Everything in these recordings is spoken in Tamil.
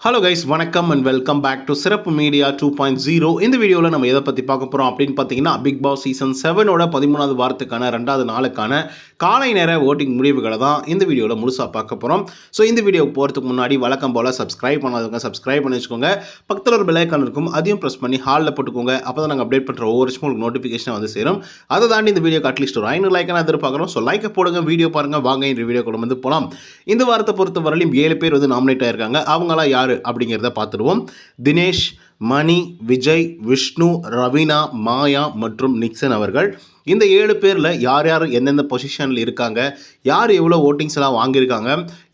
ஹலோ கைஸ், வணக்கம் அண்ட் வெல்கம் பேக் டு சிறப்பு மீடியா 2.0. இந்த வீடியோவில் நம்ம எதை பற்றி பார்க்க போகிறோம் அப்படின்னு பார்த்தீங்கன்னா, பிக் பாஸ் சீசன் 7ஓட 13வது வாரத்துக்கான 2வது நாளுக்கான காலை நேர ஓட்டிங் முடிவுகளை தான் இந்த வீடியோவில் முழுசாக பார்க்க போகிறோம். ஸோ இந்த வீடியோ போகிறதுக்கு முன்னாடி வழக்கம் போல் சப்ஸ்கிரைப் பண்ணாதவங்க சப்ஸ்கிரைப் பண்ணி வச்சுக்கோங்க. பக்கத்தில் ஒரு பெல் ஐக்கான் இருக்கும், அதையும் ப்ரெஸ் பண்ணி ஹாலில் போட்டுக்கோங்க. அப்போ தான் நாங்கள் அப்டேட் பண்ணுற ஒவ்வொரு விஷயம் உங்களுக்கு நோட்டிஃபிகேஷன் வந்து சேரும். அதை தாண்டி இந்த வீடியோக்கு அட்லீஸ்ட் ஒரு 500 லைக்கான எதிர்பார்க்குறோம். ஸோ லைக்கை போடுங்க, வீடியோ பாருங்கள். வாங்க இந்த வீடியோ கொண்டு வந்து போகலாம். இந்த வாரத்தை பொறுத்த வரலையும் 7 பேர் வந்து நாமினேட் ஆயிருக்காங்க. அவங்களாம் யார் அப்படிங்கிறத பார்த்துடுவோம். தினேஷ், மணி, விஜய், விஷ்ணு, ரவீனா, மாயா மற்றும் நிக்சன் அவர்கள். இந்த 7 பேரில் யார் யார் எந்தெந்த பொசிஷனில் இருக்காங்க, யார் எவ்வளோ ஓட்டிங்ஸ் எல்லாம் வாங்கியிருக்காங்க,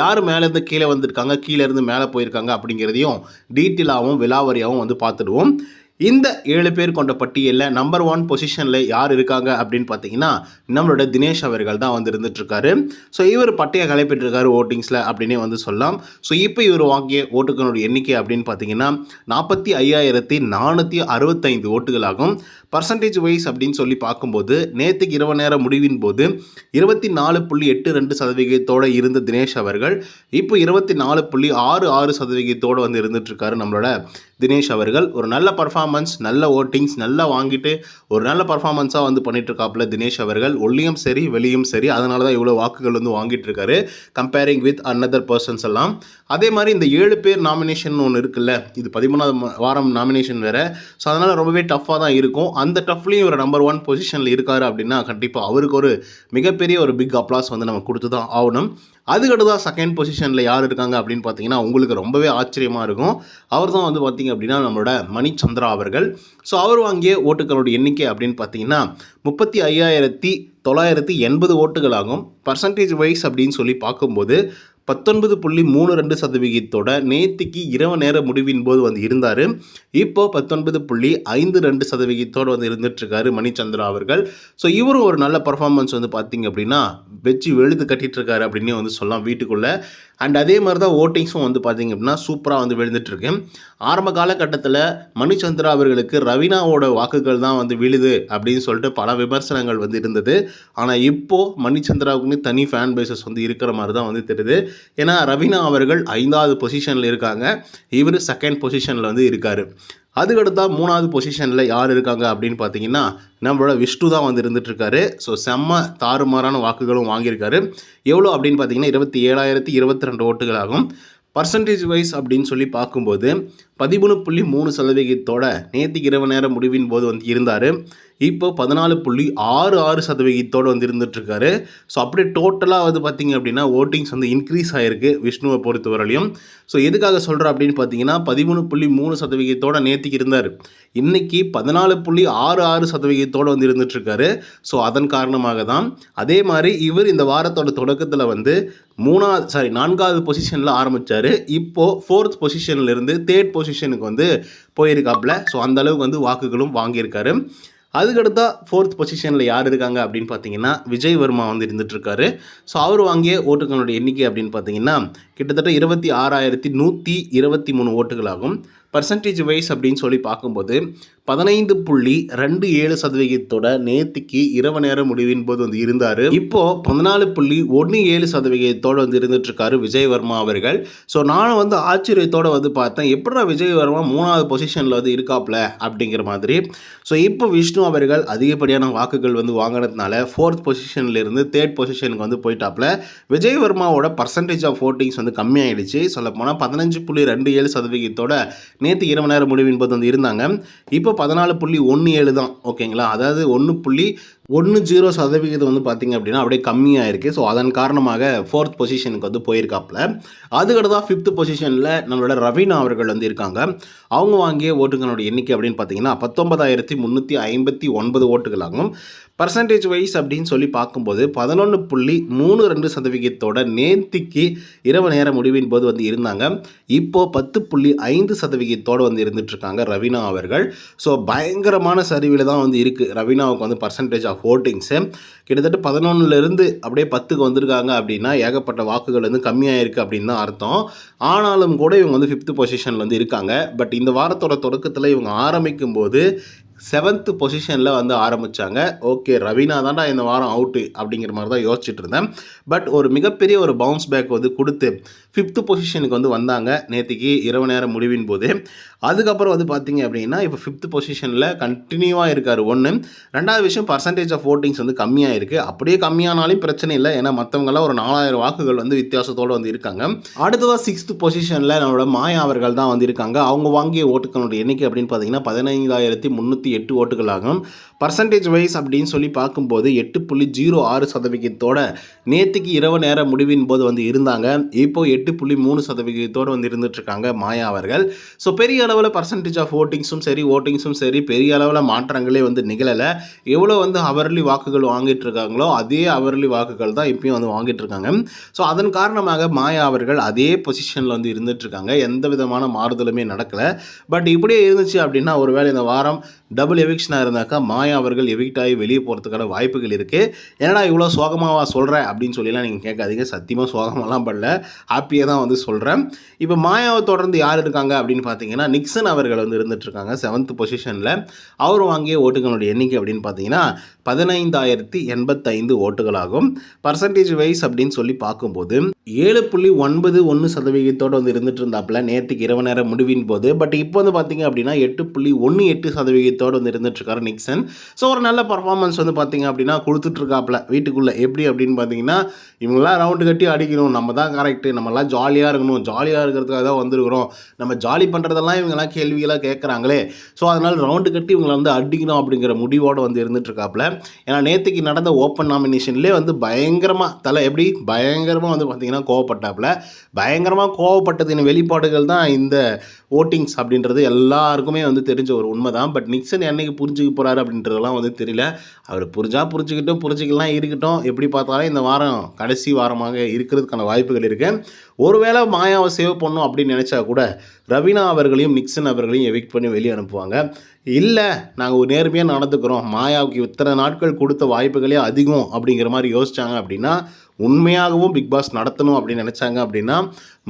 யார் மேலேருந்து கீழே வந்திருக்காங்க, கீழேருந்து மேலே போயிருக்காங்க அப்படிங்கிறதையும் டீட்டெயிலாகவும் விலாவரியாகவும் வந்து பார்த்துடுவோம். இந்த 7 பேர் கொண்ட பட்டியலில் நம்பர் 1 பொசிஷனில் யார் இருக்காங்க அப்படின்னு பார்த்தீங்கன்னா, நம்மளோட தினேஷ் அவர்கள் தான் வந்து இருந்துகிட்ருக்காரு. ஸோ இவர் பட்டையை கலைப்பெற்றிருக்காரு ஓட்டிங்ஸில் அப்படின்னே வந்து சொல்லலாம். ஸோ இப்போ இவர் வாங்கிய ஓட்டுகளுடைய எண்ணிக்கை அப்படின்னு பார்த்தீங்கன்னா 45,465 ஓட்டுகளாகும். பர்சன்டேஜ் வைஸ் அப்படின்னு சொல்லி பார்க்கும்போது நேற்றுக்கு இரவு நேர முடிவின் போது 24.82% இருந்த தினேஷ் அவர்கள் இப்போ 24.66% வந்து இருந்துகிட்ருக்காரு. நம்மளோட தினேஷ் அவர்கள் ஒரு நல்ல பர்ஃபார்மன்ஸ், நல்ல ஓட்டிங்ஸ், நல்லா வாங்கிட்டு ஒரு நல்ல பர்ஃபார்மன்ஸாக வந்து பண்ணிகிட்ருக்காப்புல தினேஷ் அவர்கள். உள்ளியும் சரி வெளியும் சரி, அதனால தான் இவ்வளோ வாக்குகள் வந்து வாங்கிட்டு இருக்காரு கம்பேரிங் வித் அனதர் பர்சன்ஸ் எல்லாம். அதே மாதிரி இந்த 7 பேர் நாமினேஷன் ஒன்று இருக்குல்ல, இது 13வது வாரம் நாமினேஷன் வேறு. ஸோ அதனால் ரொம்பவே டஃப்பாக தான் இருக்கும். அந்த டஃப்லேயும் ஒரு நம்பர் 1 பொசிஷனில் இருக்கார் அப்படின்னா கண்டிப்பாக அவருக்கு ஒரு மிகப்பெரிய ஒரு பிக் அப்ளாஸ் வந்து நம்ம கொடுத்து தான் ஆகணும். அதுக்கடுத்ததான் செகண்ட் பொசிஷனில் யார் இருக்காங்க அப்படின்னு பார்த்தீங்கன்னா உங்களுக்கு ரொம்பவே ஆச்சரியமாக இருக்கும். அவர் தான் வந்து பார்த்திங்க அப்படின்னா நம்மளோட மணிச்சந்திரா அவர்கள். ஸோ அவர் வாங்கிய ஓட்டுகளோட எண்ணிக்கை அப்படின்னு பார்த்தீங்கன்னா 35,980 ஓட்டுகளாகும். பர்சன்டேஜ் வைஸ் அப்படின்னு சொல்லி பார்க்கும்போது 19.32% நேற்றுக்கு இரவு நேர முடிவின் போது வந்து இருந்தார். இப்போ 19.52% வந்து இருந்துகிட்ருக்காரு மணிச்சந்திரா அவர்கள். ஸோ இவரும் ஒரு நல்ல பர்ஃபார்மன்ஸ் வந்து பார்த்திங்க அப்படின்னா வச்சு வெளுத்து கட்டிகிட்ருக்காரு அப்படின்னே வந்து சொல்லலாம் வீட்டுக்குள்ளே. அண்ட் அதே மாதிரி தான் ஓட்டிங்ஸும் வந்து பார்த்திங்க அப்படின்னா சூப்பராக வந்து விழுந்துட்டுருக்கு. ஆரம்ப காலகட்டத்தில் மணிச்சந்திரா அவர்களுக்கு ரவீனாவோட வாக்குகள் தான் வந்து விழுது அப்படின்னு சொல்லிட்டு பல விமர்சனங்கள் வந்து இருந்தது. ஆனால் இப்போது மணிச்சந்திராவுக்குன்னு தனி ஃபேன் பேசஸ் வந்து இருக்கிற மாதிரி தான் வந்து தெரியுது. ஏன்னா ரவீனா அவர்கள் 5வது பொசிஷனில் இருக்காங்க, இவர் செகண்ட் பொசிஷனில் வந்து இருக்கார். அதுக்கடுத்தா 3வது பொசிஷனில் யார் இருக்காங்க அப்படின்னு பார்த்தீங்கன்னா நம்மளோட விஷ்ணு தான் வந்து இருந்துகிட்ருக்காரு. ஸோ செம்ம தாறுமாறான வாக்குகளும் வாங்கியிருக்காரு. எவ்வளோ அப்படின்னு பார்த்தீங்கன்னா 27,022 ஓட்டுகளாகும். பர்சன்டேஜ் வைஸ் அப்படின்னு சொல்லி பார்க்கும்போது 13.3% நேற்றுக்கு இரவு நேர முடிவின் போது வந்து இருந்தார். இப்போ 14.66% வந்து இருந்துகிட்ருக்காரு. ஸோ அப்படியே டோட்டலாக வந்து பார்த்திங்க அப்படின்னா ஓட்டிங்ஸ் வந்து இன்க்ரீஸ் ஆகிருக்கு விஷ்ணுவை பொறுத்தவரையிலையும். ஸோ எதுக்காக சொல்கிறேன் அப்படின்னு பார்த்தீங்கன்னா 13.3% நேற்றுக்கு இருந்தார். இன்றைக்கி 14.66% வந்து இருந்துகிட்ருக்காரு. ஸோ அதன் காரணமாக தான். அதே மாதிரி இவர் இந்த வாரத்தோட தொடக்கத்தில் வந்து 4வது பொசிஷனில் ஆரம்பித்தார். இப்போது 4th பொசிஷன்லேருந்து 3rd பொசிஷனுக்கு வந்து போயிருக்காப்புல. ஸோ அந்தளவுக்கு வந்து வாக்குகளும் வாங்கியிருக்காரு. அதுக்கடுத்தா 4th பொசிஷனில் யார் இருக்காங்க அப்படின்னு பார்த்தீங்கன்னா விஜய் வர்மா வந்து இருந்துகிட்ருக்காரு. ஸோ அவர் வாங்கிய ஓட்டுகளோட எண்ணிக்கை அப்படின்னு பார்த்தீங்கன்னா கிட்டத்தட்ட 26,123 ஓட்டுகளாகும். பர்சன்டேஜ் வைஸ் அப்படின்னு சொல்லி பார்க்கும்போது 15.27% நேற்றுக்கு இரவு நேர முடிவின் போது வந்து இருந்தார். இப்போது 14.17% வந்து இருந்துகிட்ருக்காரு விஜய் வர்மா அவர்கள். ஸோ நானும் வந்து ஆச்சரியத்தோடு வந்து பார்த்தேன், எப்படா விஜய் வர்மா 3வது பொசிஷனில் வந்து இருக்காப்புல அப்படிங்கிற மாதிரி. ஸோ இப்போ விஷ்ணு அவர்கள் அதிகப்படியான வாக்குகள் வந்து வாங்கினதுனால 4th பொசிஷன்லேருந்து 3rd பொசிஷனுக்கு வந்து போயிட்டாப்புல. விஜய் வர்மாவோட பர்சன்டேஜ் ஆஃப் ஓட்டிங்ஸ் வந்து கம்மியாயிடுச்சு. சொல்லப்போனால் 15.27% நேற்று இரவு நேர முடிவின் போது வந்து இருந்தாங்க. இப்போ 14.17 தான். ஓகேங்களா, அதாவது 1.10% வந்து பார்த்திங்க அப்படின்னா அப்படியே கம்மியாக இருக்குது. ஸோ அதன் காரணமாக 4th பொசிஷனுக்கு வந்து போயிருக்காப்புல. அதுக்கடுத்தா 5th பொசிஷனில் நம்மளோட ரவீனா அவர்கள் வந்து இருக்காங்க. அவங்க வாங்கிய ஓட்டுகளோட எண்ணிக்கை அப்படின்னு பார்த்தீங்கன்னா 19,359 ஓட்டுகளாகும். பர்சன்டேஜ் வைஸ் அப்படின்னு சொல்லி பார்க்கும்போது 11.32% நேற்றுக்கு இரவு நேர முடிவின் போது வந்து இருந்தாங்க. இப்போது 10.5% வந்து இருந்துகிட்ருக்காங்க ரவீனா அவர்கள். ஸோ பயங்கரமான சரிவில் தான் வந்து இருக்குது ரவீனாவுக்கு வந்து பர்சன்டேஜ் ஆஃப் ஓட்டிங்ஸு. கிட்டத்தட்ட 11லேருந்து அப்படியே 10க்கு வந்திருக்காங்க அப்படின்னா ஏகப்பட்ட வாக்குகள் வந்து கம்மியாக இருக்குது அப்படின்னு தான் அர்த்தம். ஆனாலும் கூட இவங்க வந்து 5th பொசிஷனில் வந்து இருக்காங்க. பட் இந்த வாரத்தோட தொடக்கத்தில் இவங்க ஆரம்பிக்கும் போது 7th பொசிஷனில் வந்து ஆரம்பித்தாங்க. ஓகே, ரவீனா தான்டா இந்த வாரம் அவுட்டு அப்படிங்கிற மாதிரி தான் யோசிச்சுட்டு இருந்தேன். பட் ஒரு மிகப்பெரிய ஒரு பவுன்ஸ் பேக் வந்து கொடுத்து 5th பொசிஷனுக்கு வந்து வந்தாங்க நேற்றுக்கு இரவு நேர முடிவின் போது. அதுக்கப்புறம் வந்து பார்த்தீங்க அப்படின்னா இப்போ 5th பொசிஷனில் கண்டினியூவாக இருக்கார். ஒன்று. ரெண்டாவது விஷயம் பர்சன்டேஜ் ஆஃப் ஓட்டிங்ஸ் வந்து கம்மியாக இருக்குது. அப்படியே கம்மியானாலும் பிரச்சனை இல்லை, ஏன்னா மற்றவங்களாம் ஒரு 4000 வாக்குகள் வந்து வித்தியாசத்தோடு வந்து இருக்காங்க. அடுத்ததாக 6th பொசிஷனில் நம்மளோட மாயா அவர்கள் தான் வந்து இருக்காங்க. அவங்க வாங்கிய ஓட்டுக்களுடைய எண்ணிக்கை அப்படின்னு பார்த்தீங்கன்னா 15,308 ஓட்டுகள் ஆகும். பர்சன்டேஜ் வைஸ் அப்படின்னு சொல்லி பார்க்கும்போது 8.06% நேற்றுக்கு இரவு நேர முடிவின் போது வந்து இருந்தாங்க. இப்போ 8.3% வந்து இருந்துட்டுருக்காங்க மாயா அவர்கள். ஸோ பெரிய அளவில் பர்சன்டேஜ் ஆஃப் ஓட்டிங்ஸும் சரி பெரிய அளவில் மாற்றங்களே வந்து நிகழலை. எவ்வளோ வந்து அவர்லி வாக்குகள் வாங்கிட்டு இருக்காங்களோ அதே அவர்லி வாக்குகள் தான் இப்பயும் வந்து வாங்கிட்டு இருக்காங்க. ஸோ அதன் காரணமாக மாயா அவர்கள் அதே பொசிஷனில் வந்து இருந்துட்டுருக்காங்க. எந்த விதமான மாறுதலுமே நடக்கலை. பட் இப்படியே இருந்துச்சு அப்படின்னா ஒருவேளை இந்த வாரம் டபுள் எவிக்ஷனாக இருந்தாக்கா மாயா அவர்கள் எவிக்ட் ஆகி வெளியே போகிறதுக்கான வாய்ப்புகள் இருக்குது. ஏன்னா இவ்வளோ சோகமாக சொல்கிறேன் அப்படின்னு சொல்லிலாம் நீங்கள் கேட்காதீங்க. சத்தியமாக சோகமெல்லாம் படல, ஹாப்பியாக தான் வந்து சொல்கிறேன். இப்போ மாயாவை தொடர்ந்து யார் இருக்காங்க அப்படின்னு பார்த்தீங்கன்னா நிக்சன் அவர்கள் வந்து இருந்துகிட்ருக்காங்க 7th பொசிஷனில். அவர் வாங்கிய ஓட்டுகளுடைய எண்ணிக்கை அப்படின்னு பார்த்தீங்கன்னா 15,085 ஓட்டுகளாகும். பர்சன்டேஜ் வைஸ் அப்படின்னு சொல்லி பார்க்கும்போது 7.91% வந்து இருந்துட்டு இருந்தாப்புல நேற்றுக்கு இரவு நேர முடிவின் போது. பட் இப்போ வந்து பார்த்தீங்க அப்படின்னா 8.18% வந்து இருந்துட்டுருக்காரு நிக்சன். ஸோ ஒரு நல்ல பர்ஃபார்மன்ஸ் வந்து பார்த்தீங்க அப்படின்னா கொடுத்துட்ருக்காப்புல வீட்டுக்குள்ளே. எப்படி அப்படின்னு பார்த்தீங்கன்னா இவங்களாம் ரவுண்டு கட்டி அடிக்கணும், நம்ம தான் கரெக்டு, நம்மளாம் ஜாலியாக இருக்கணும், ஜாலியாக இருக்கிறதுக்காக தான் வந்துருக்கிறோம், நம்ம ஜாலி பண்ணுறதெல்லாம் இவங்கெல்லாம் கேள்விகளாக கேட்குறாங்களே, ஸோ அதனால் ரவுண்டு கட்டி இவங்களை வந்து அடிக்கணும் அப்படிங்கிற முடிவோடு வந்து இருந்துட்டுருக்காப்புல. ஏன்னா நேற்றுக்கு நடந்த ஓப்பன் நாமினேஷன்லேயே வந்து பயங்கரமாக வந்து பார்த்திங்கன்னா கோவப்பட்டாப்புல. பயங்கரமாக கோவப்பட்டதின் வெளிப்பாடுகள் தான் இந்த ஓட்டிங்ஸ் அப்படின்றது எல்லாருக்குமே வந்து தெரிஞ்ச ஒரு உண்மை தான். பட் நிக்சன் என்னைக்கு புரிஞ்சுக்க போகிறாரு அப்படின்றதெல்லாம் வந்து தெரியல. அவர் புரிஞ்சுக்கிட்டும் புரிஞ்சிக்கலாம் இருக்கட்டும். எப்படி பார்த்தாலும் இந்த வாரம் கடைசி வாரமாக இருக்கிறதுக்கான வாய்ப்புகள் இருக்குது. ஒருவேளை மாயாவை சேவ் பண்ணணும் அப்படின்னு நினச்சா கூட ரவீனா அவர்களையும் நிக்சன் அவர்களையும் எவிக்ட் பண்ணி வெளியே அனுப்புவாங்க. இல்லை நாங்கள் ஒரு நேர்மையாக நடந்துக்கிறோம், மாயாவுக்கு இத்தனை நாட்கள் கொடுத்த வாய்ப்புகளே அதிகம் அப்படிங்கிற மாதிரி யோசித்தாங்க அப்படின்னா, உண்மையாகவும் பிக் பாஸ் நடத்தணும் அப்படின்னு நினச்சாங்க அப்படின்னா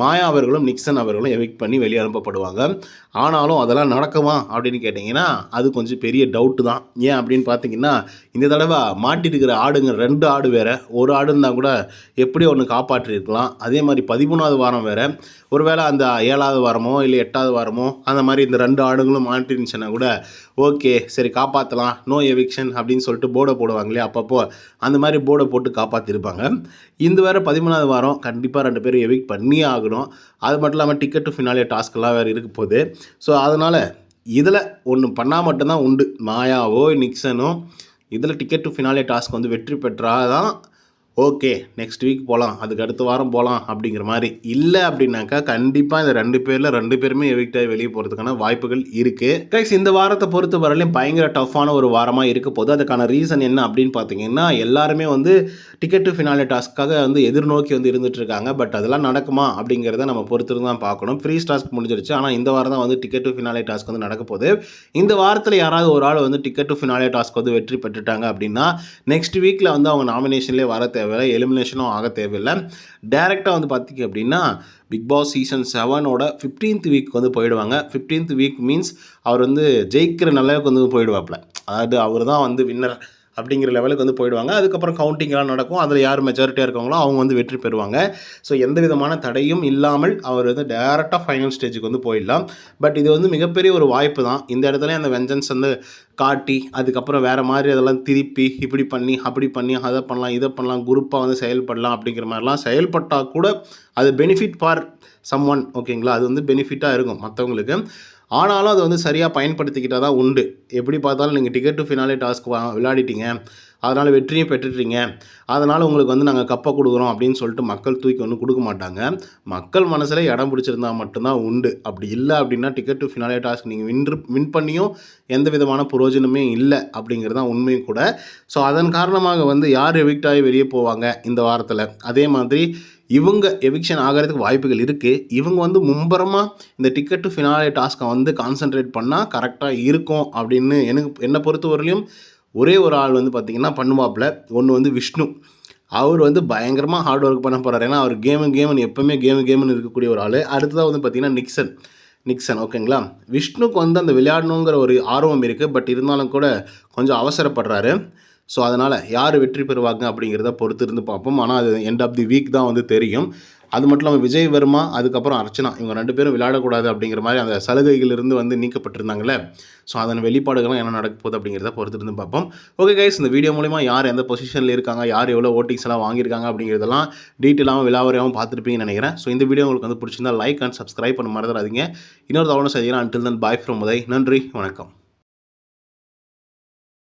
மாயா அவர்களும் நிக்சன் அவர்களும் எவிக்ட் பண்ணி வெளியே அனுப்பப்படுவாங்க. ஆனாலும் அதெல்லாம் நடக்குமா அப்படின்னு கேட்டிங்கன்னா அது கொஞ்சம் பெரிய டவுட்டு தான். ஏன் அப்படின்னு பார்த்தீங்கன்னா இந்த தடவை மாட்டிருக்கிற ஆடுங்க 2 ஆடு வேறு. ஒரு ஆடு இருந்தால் கூட எப்படியோ ஒன்று காப்பாற்றிருக்கலாம். அதே மாதிரி 13வது வாரம் வேறு. ஒருவேளை அந்த 7வது வாரமோ இல்லை 8வது வாரமோ அந்த மாதிரி இந்த 2 ஆடுங்களும் மாட்டிருந்துச்சுன்னா கூட ஓகே சரி காப்பாற்றலாம், நோ எவிக்ஷன் அப்படின்னு சொல்லிட்டு போர்டை போடுவாங்களே அப்பப்போ, அந்த மாதிரி போர்டை போட்டு காப்பாற்றிருப்பாங்க. இந்த வேறு 13வது வாரம் கண்டிப்பாக 2 பேரும் எவிக்ட் பண்ணியே ஆகணும். அது மட்டும் இல்லாமல் டிக்கெட் டு ஃபினாலே டாஸ்க்கெல்லாம் வேறு இருக்க போகுது. ஸோ அதனால் இதில் ஒன்று பண்ணால் மட்டும்தான் உண்டு. மாயாவோ நிக்சனோ இதில் டிக்கெட் டு ஃபினாலே டாஸ்க் வந்து வெற்றி பெற்றால் தான் ஓகே நெக்ஸ்ட் வீக் போகலாம், அதுக்கு அடுத்த வாரம் போகலாம் அப்படிங்கிற மாதிரி. இல்லை அப்படின்னாக்கா கண்டிப்பாக இந்த 2 பேரில் 2 பேருமே எவிக்ட் ஆகி வெளியே போகிறதுக்கான வாய்ப்புகள் இருக்குது. கைஸ் இந்த வாரத்தை பொறுத்த வரலையும் பயங்கர டஃப்பான ஒரு வாரமாக இருக்க போது. அதுக்கான ரீசன் என்ன அப்படின்னு பார்த்தீங்கன்னா எல்லாருமே வந்து டிக்கெட் டு ஃபினாலே டாஸ்க்காக வந்து எதிர்நோக்கி வந்து இருந்துட்டு இருக்காங்க. பட் அதெல்லாம் நடக்குமா அப்படிங்கிறத நம்ம பொறுத்து தான் பார்க்கணும். ஃப்ரீ டாஸ்க் முடிஞ்சிருச்சு, ஆனால் இந்த வாரம் தான் வந்து டிக்கெட் டு ஃபினாலே டாஸ்க் வந்து நடக்க போகுது. இந்த வாரத்தில் யாராவது ஒரு ஆள் வந்து டிக்கெட் டு ஃபினாலே டாஸ்க் வந்து வெற்றி பெற்றுட்டாங்க அப்படின்னா நெக்ஸ்ட் வீக்கில் வந்து அவங்க நாமினேஷன்லேயே வர தேவையில்லை, எலிமினேஷனும் ஆக தேவையில்லை. டேரெக்டாக வந்து பார்த்திங்க அப்படின்னா பிக் பாஸ் சீசன் 7ஓட 15th வீக் வந்து போயிடுவாங்க. 15th வீக் மீன்ஸ் அவர் வந்து ஜெயிக்கிற நிலைக்கு வந்து போயிடுவாப்பில். அதாவது அவர் தான் வந்து வின்னர் அப்படிங்கிற லெவலுக்கு வந்து போயிடுவாங்க. அதுக்கப்புறம் கவுண்டிங்லாம் நடக்கும். அதில் யார் மெஜாரிட்டியாக இருக்காங்களோ அவங்க வந்து வெற்றி பெறுவாங்க. ஸோ எந்த விதமான தடையும் இல்லாமல் அவர் வந்து டேரெக்டாக ஃபைனல் ஸ்டேஜுக்கு வந்து போயிடலாம். பட் இது வந்து மிகப்பெரிய ஒரு வாய்ப்பு தான். இந்த இடத்துல அந்த வெஞ்சன்ஸ் வந்து காட்டி அதுக்கப்புறம் வேறு மாதிரி அதெல்லாம் திருப்பி இப்படி பண்ணி அப்படி பண்ணி அதை பண்ணலாம் இதை பண்ணலாம் குரூப்பாக வந்து செயல்படலாம் அப்படிங்கிற மாதிரிலாம் செயல்பட்டால் கூட அது பெனிஃபிட் ஃபார் சம்ஒன். ஓகேங்களா, அது வந்து பெனிஃபிட்டாக இருக்கும் மற்றவங்களுக்கு. ஆனாலும் அதை வந்து சரியாக பயன்படுத்திக்கிட்டால் தான் உண்டு. எப்படி பார்த்தாலும் நீங்கள் டிக்கெட் டு ஃபினாலே டாஸ்க் விளையாடிட்டீங்க, அதனால் வெற்றியும் பெற்றுட்டீங்க, அதனால் உங்களுக்கு வந்து நாங்கள் கப்பை கொடுக்குறோம் அப்படின்னு சொல்லிட்டு மக்கள் தூக்கி ஒன்றும் கொடுக்க மாட்டாங்க. மக்கள் மனசில் இடம் பிடிச்சிருந்தா மட்டும்தான் உண்டு. அப்படி இல்லை அப்படின்னா டிக்கெட் டு ஃபினாலே டாஸ்க் நீங்கள் வின் பண்ணியும் எந்த விதமான பிரயோஜனமே இல்லை அப்படிங்கிறது தான் உண்மையும் கூட. ஸோ அதன் காரணமாக வந்து யார் எவிக்ட் ஆகி வெளியே போவாங்க இந்த வாரத்தில், அதே மாதிரி இவங்க எவிக்ஷன் ஆகிறதுக்கு வாய்ப்புகள் இருக்குது. இவங்க வந்து மும்பரமாக இந்த டிக்கெட் டு ஃபினாலே டாஸ்க்கை வந்து கான்சன்ட்ரேட் பண்ணால் கரெக்டாக இருக்கும் அப்படின்னு என்னை பொறுத்தவரையிலும் ஒரே ஒரு ஆள் வந்து பார்த்திங்கன்னா பண்ணுவாப்பில். ஒன்று வந்து விஷ்ணு. அவர் வந்து பயங்கரமாக ஹார்ட் ஒர்க் பண்ண போகிறார். ஏன்னா அவர் கேமுன்னு எப்போவுமே கேமுன்னு இருக்கக்கூடிய ஒரு ஆள். அடுத்ததாக வந்து பார்த்திங்கன்னா நிக்சன் ஓகேங்களா. விஷ்ணுக்கு வந்து அந்த விளையாடணுங்கிற ஒரு ஆர்வம் இருக்குது. பட் இருந்தாலும் கூட கொஞ்சம் அவசரப்படுறாரு. ஸோ அதனால் யார் வெற்றி பெறுவாங்க அப்படிங்கிறத பொறுத்து இருந்து பார்ப்போம். ஆனால் அது எண்ட் ஆஃப் தி வீக் தான் வந்து தெரியும். அது மட்டும் இல்லாமல் விஜய் வர்மா அதுக்கப்புறம் அர்ச்சனா இவங்க 2 பேரும் விளையாடக்கூடாது அப்படிங்கிற மாதிரி அந்த சலுகைகளிலிருந்து வந்து நீக்கப்பட்டிருந்தாங்கல்ல. ஸோ அதன் வெளிப்பாடுகள்லாம் என்ன நடக்க போகுது அப்படிங்கிறத பொறுத்திருந்து பார்ப்போம். ஓகே கைஸ், இந்த வீடியோ மூலிமா யார் எந்த பொசிஷனில் இருக்காங்க, யார் எவ்வளோ ஓட்டிங்ஸ் எல்லாம் வாங்கியிருக்காங்க அப்படிங்கிறதெல்லாம் டீட்டெயிலாகவும் விலாவரியாகவும் பார்த்துருப்பீங்கன்னு நினைக்கிறேன். ஸோ இந்த வீடியோ உங்களுக்கு வந்து பிடிச்சிருந்தா லைக் அண்ட் சப்ஸ்கிரைப் பண்ண மறந்துடாதீங்க. இன்னொரு தவணை செய்திங்கன்னா until then bye from Uday. நன்றி, வணக்கம்.